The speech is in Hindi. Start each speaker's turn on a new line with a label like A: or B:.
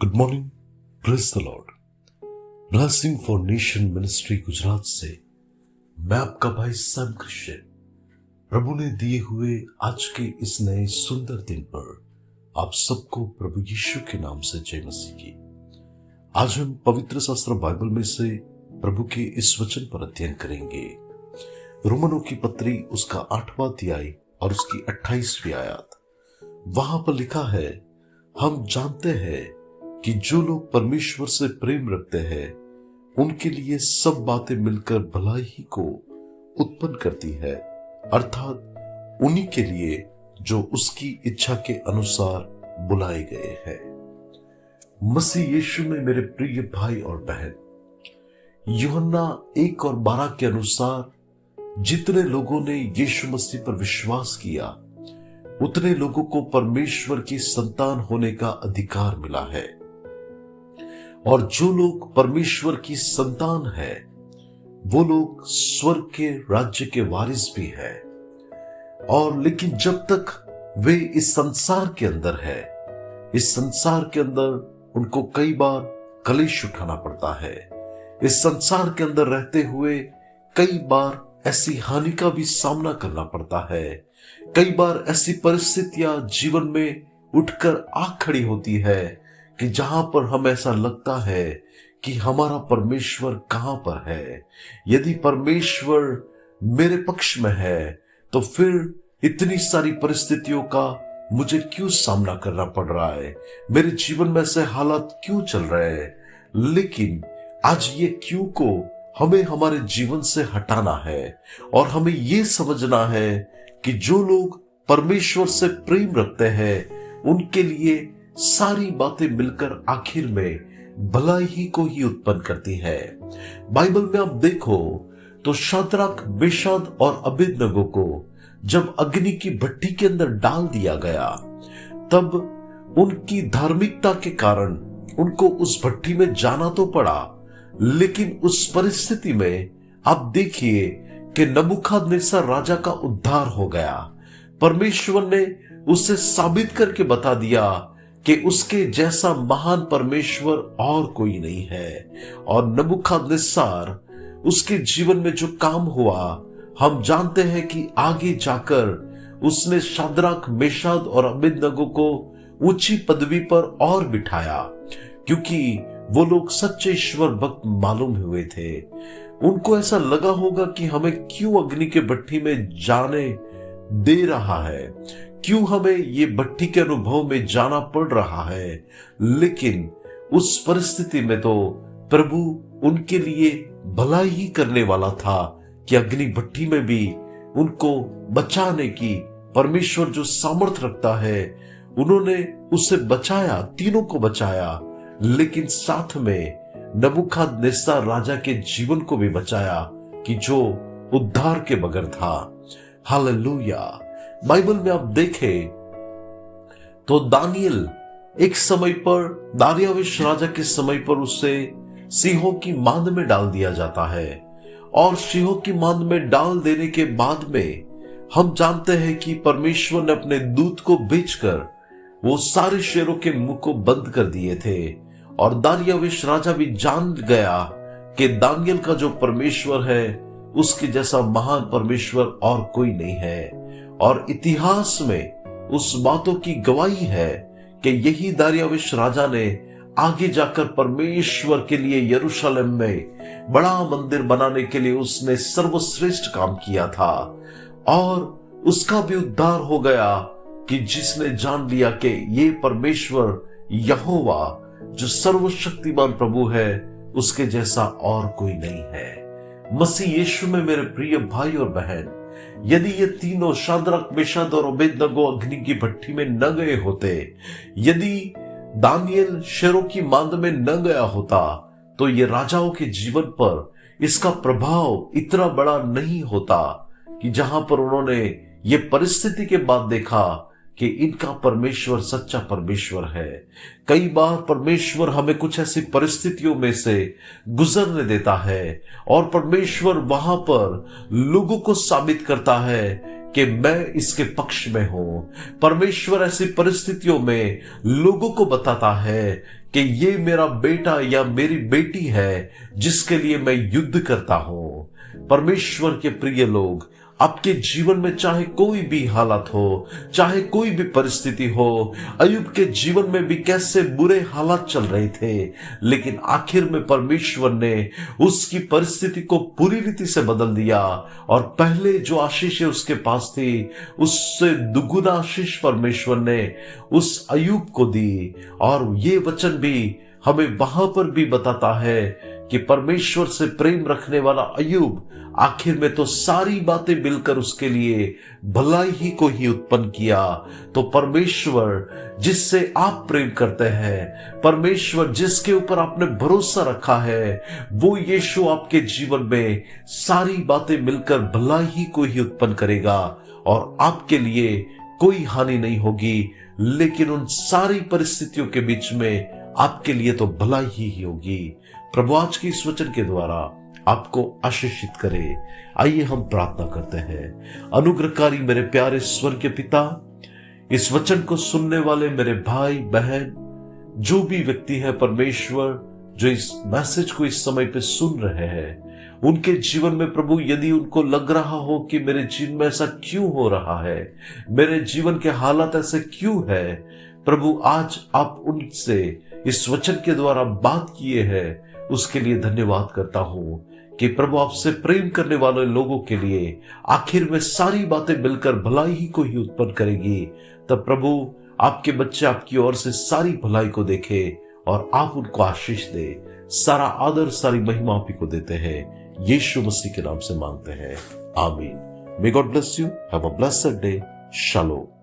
A: Good morning, praise the Lord. Blessing for nation ministry Gujarat से मैं आपका भाई सैम क्रिश्चियन प्रभु ने दिए हुए आज के इस नए सुंदर दिन पर आप सबको प्रभु यीशु के नाम से जय मसीह की। आज हम पवित्र शास्त्र बाइबल में से प्रभु के इस वचन पर अध्ययन करेंगे। रोमनों की पत्री उसका 8वां अध्याय और उसकी 28वीं आयत। वहां पर लिखा है, हम जानते हैं कि जो लोग परमेश्वर से प्रेम रखते हैं उनके लिए सब बातें मिलकर भलाई ही को उत्पन्न करती है, अर्थात उन्हीं के लिए जो उसकी इच्छा के अनुसार बुलाए गए हैं। मसीह यीशु में मेरे प्रिय भाई और बहन, यूहन्ना 1 और 12 के अनुसार जितने लोगों ने यीशु मसीह पर विश्वास किया उतने लोगों को परमेश्वर की संतान होने का अधिकार मिला है। और जो लोग परमेश्वर की संतान है वो लोग स्वर्ग के राज्य के वारिस भी है। और लेकिन जब तक वे इस संसार के अंदर है, इस संसार के अंदर उनको कई बार कलेश उठाना पड़ता है। इस संसार के अंदर रहते हुए कई बार ऐसी हानि का भी सामना करना पड़ता है। कई बार ऐसी परिस्थितियां जीवन में उठकर आ खड़ी होती है कि जहां पर हमें ऐसा लगता है कि हमारा परमेश्वर कहां पर है। यदि परमेश्वर मेरे पक्ष में है तो फिर इतनी सारी परिस्थितियों का मुझे क्यों सामना करना पड़ रहा है, मेरे जीवन में ऐसे हालात क्यों चल रहे हैं। लेकिन आज ये क्यों को हमें हमारे जीवन से हटाना है और हमें ये समझना है कि जो लोग परमेश्वर से प्रेम रखते हैं उनके लिए सारी बातें मिलकर आखिर में भलाई ही को ही उत्पन्न करती है। बाइबल में आप देखो तो शाद्राक, मेशक और अबेदनगो को जब अग्नि की भट्टी के अंदर डाल दिया गया तब उनकी धार्मिकता के कारण उनको उस भट्टी में जाना तो पड़ा, लेकिन उस परिस्थिति में आप देखिए कि नबूखदनेस्सर राजा का उद्धार हो गया। परमेश्वर ने उसे साबित करके बता दिया कि उसके जैसा महान परमेश्वर और कोई नहीं है। और नबूखदनेस्सर उसके जीवन में जो काम हुआ हम जानते हैं कि आगे जाकर उसने शाद्राक, मेशक और अबेदनगो को ऊंची पदवी पर और बिठाया, क्योंकि वो लोग सच्चे ईश्वर भक्त मालूम हुए थे। उनको ऐसा लगा होगा कि हमें क्यों अग्नि के भट्टी में जाने दे रहा है, क्यों हमें ये भट्टी के अनुभव में जाना पड़ रहा है। लेकिन उस परिस्थिति में तो प्रभु उनके लिए भलाई ही करने वाला था कि अग्नि भट्टी में भी उनको बचाने की परमेश्वर जो सामर्थ रखता है, उन्होंने उसे बचाया, तीनों को बचाया, लेकिन साथ में नबूखदनेस्सर राजा के जीवन को भी बचाया कि जो उद्धार के बगैर था। हालेलुया। बाइबल में आप देखें तो दानियल एक समय पर, दारियावेश राजा के समय पर उसे सिंहों की मांद में डाल दिया जाता है। और सिंहों की मांद में डाल देने के बाद में हम जानते हैं कि परमेश्वर ने अपने दूत को भेजकर वो सारे शेरों के मुंह को बंद कर दिए थे। और दारियावेश राजा भी जान गया कि दानियल का जो परमेश्वर है उसके जैसा महान परमेश्वर और कोई नहीं है। और इतिहास में उस बातों की गवाही है कि यही दारियावेश राजा ने आगे जाकर परमेश्वर के लिए यरूशलेम में बड़ा मंदिर बनाने के लिए उसने सर्वश्रेष्ठ काम किया था। और उसका भी उद्धार हो गया कि जिसने जान लिया कि ये परमेश्वर यहोवा जो सर्वशक्तिमान प्रभु है उसके जैसा और कोई नहीं है। मसीह यीशु में मेरे प्रिय भाई और बहन, यदि ये तीनों शाद्राक, मेशक और अबेदनगो अग्नि की भट्टी में न गए होते, यदि दानियल शेरों की मांद में न गया होता, तो ये राजाओं के जीवन पर इसका प्रभाव इतना बड़ा नहीं होता कि जहां पर उन्होंने ये परिस्थिति के बाद देखा कि इनका परमेश्वर सच्चा परमेश्वर है। कई बार परमेश्वर हमें कुछ ऐसी परिस्थितियों में से गुजरने देता है और परमेश्वर वहां पर लोगों को साबित करता है कि मैं इसके पक्ष में हूं। परमेश्वर ऐसी परिस्थितियों में लोगों को बताता है कि ये मेरा बेटा या मेरी बेटी है जिसके लिए मैं युद्ध करता हूं। परमेश्वर के प्रिय लोग, आपके जीवन में चाहे कोई भी हालत हो, चाहे कोई भी परिस्थिति हो, अय्यूब के जीवन में भी कैसे बुरे हालात चल रहे थे, लेकिन आखिर में परमेश्वर ने उसकी परिस्थिति को पूरी रीति से बदल दिया और पहले जो आशीष उसके पास थी उससे दुगुना आशीष परमेश्वर ने उस अय्यूब को दी। और ये वचन भी हमें वहां पर भी बताता है कि परमेश्वर से प्रेम रखने वाला अय्यूब आखिर में तो सारी बातें मिलकर उसके लिए भलाई ही को ही उत्पन्न किया। तो परमेश्वर जिससे आप प्रेम करते हैं, परमेश्वर जिसके ऊपर आपने भरोसा रखा है, वो यीशु आपके जीवन में सारी बातें मिलकर भलाई ही को ही उत्पन्न करेगा और आपके लिए कोई हानि नहीं होगी, लेकिन उन सारी परिस्थितियों के बीच में आपके लिए तो भलाई ही होगी। प्रभु आज की इस वचन के द्वारा आपको आशीषित करे। आइए हम प्रार्थना करते हैं। अनुग्रहकारी मेरे प्यारे स्वर्गीय पिता, इस वचन को सुनने वाले मेरे भाई बहन जो भी व्यक्ति है परमेश्वर, जो इस मैसेज को इस समय पे सुन रहे हैं, उनके जीवन में प्रभु यदि उनको लग रहा हो कि मेरे जीवन में ऐसा क्यों हो रहा है, मेरे जीवन के हालात ऐसे क्यों है, प्रभु आज आप उनसे इस वचन के द्वारा बात किए हैं, उसके लिए धन्यवाद करता हूं कि प्रभु आपसे प्रेम करने वाले लोगों के लिए आखिर में सारी बातें मिलकर भलाई ही को ही उत्पन्न करेगी। तब प्रभु आपके बच्चे आपकी ओर से सारी भलाई को देखे और आप उनको आशीष दे। सारा आदर सारी महिमा आप ही को देते हैं, यीशु मसीह के नाम से मांगते हैं, आमीन। May God bless you. Have a blessed day. Shalom.